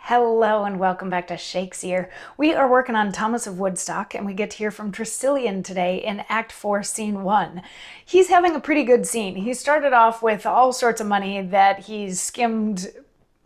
Hello and welcome back to Shakesyear. We are working on Thomas of Woodstock and we get to hear from Tresilian today in Act 4, Scene 1. He's having a pretty good scene. He started off with all sorts of money that he's skimmed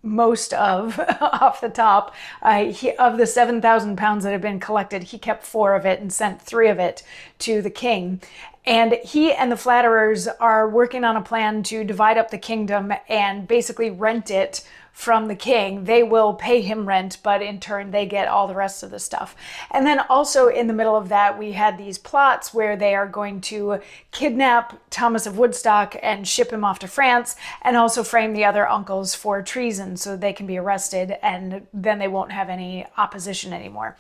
most of off the top. Of the 7,000 pounds that had been collected, he kept 4 of it and sent 3 of it to the king. And he and the flatterers are working on a plan to divide up the kingdom and basically rent it from the king. They will pay him rent, but in turn they get all the rest of the stuff. And then also in the middle of that, we had these plots where they are going to kidnap Thomas of Woodstock and ship him off to France, and also frame the other uncles for treason so they can be arrested, and then they won't have any opposition anymore.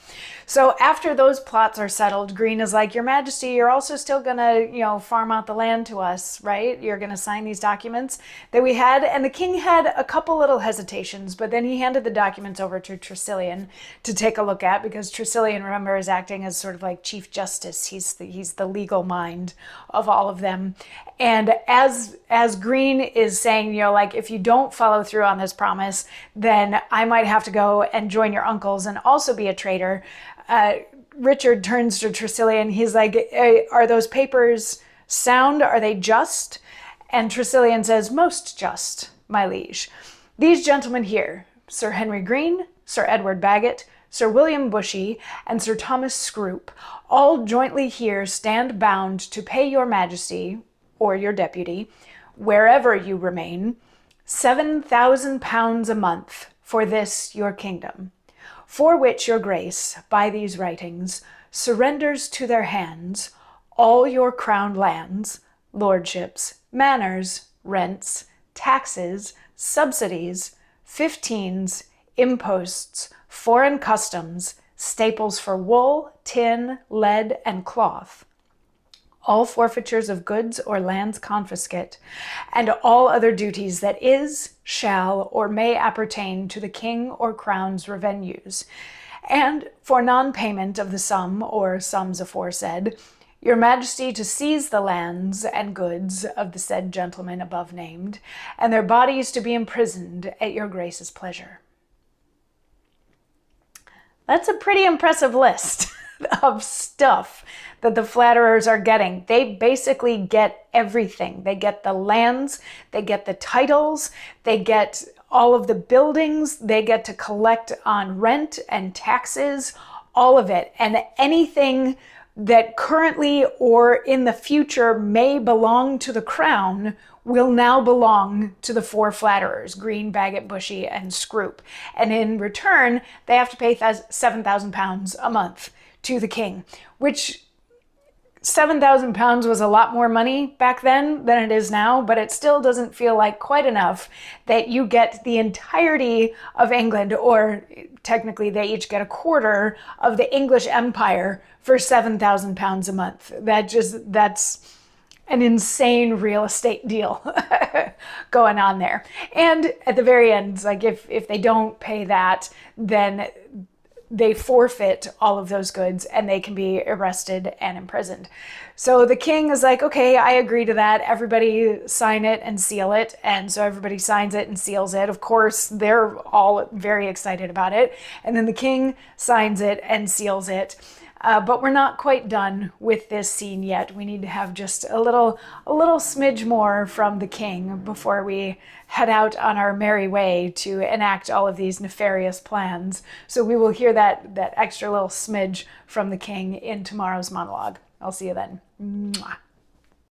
So after those plots are settled, Green is like, Your Majesty, you're also still gonna, farm out the land to us, right? You're gonna sign these documents that we had. And the king had a couple little hesitations, but then he handed the documents over to Tresilian to take a look at, because Tresilian, remember, is acting as sort of like Chief Justice. He's the legal mind of all of them. And as Green is saying, if you don't follow through on this promise, then I might have to go and join your uncles and also be a traitor. Richard turns to Tresilian. He's like, are those papers sound? Are they just? And Tresilian says, most just, my liege. These gentlemen here, Sir Henry Green, Sir Edward Bagot, Sir William Bushy, and Sir Thomas Scroop, all jointly here stand bound to pay your Majesty, or your deputy, wherever you remain, 7,000 pounds a month for this your kingdom, for which your grace, by these writings, surrenders to their hands all your crown lands, lordships, manors, rents, taxes, subsidies, 15s, imposts, foreign customs, staples for wool, tin, lead, and cloth, all forfeitures of goods or lands confiscate, and all other duties that is, shall, or may appertain to the king or crown's revenues. And for non-payment of the sum or sums aforesaid, your Majesty to seize the lands and goods of the said gentlemen above named, and their bodies to be imprisoned at your grace's pleasure. That's a pretty impressive list of stuff that the flatterers are getting. They basically get everything. They get the lands, they get the titles, they get all of the buildings, they get to collect on rent and taxes, all of it. And anything that currently or in the future may belong to the crown will now belong to the 4 flatterers, Green, Bagot, Bushy, and Scroop. And in return, they have to pay 7,000 pounds a month to the king, which 7,000 pounds was a lot more money back then than it is now, but it still doesn't feel like quite enough that you get the entirety of England, or technically they each get a quarter of the English Empire for 7,000 pounds a month. That's an insane real estate deal going on there. And at the very end, like if they don't pay that, then they forfeit all of those goods and they can be arrested and imprisoned. So the king is like, okay, I agree to that. Everybody sign it and seal it. And so everybody signs it and seals it. Of course, they're all very excited about it. And then the king signs it and seals it. But we're not quite done with this scene yet. We need to have just a little smidge more from the king before we head out on our merry way to enact all of these nefarious plans. So we will hear that extra little smidge from the king in tomorrow's monologue. I'll see you then. Mwah.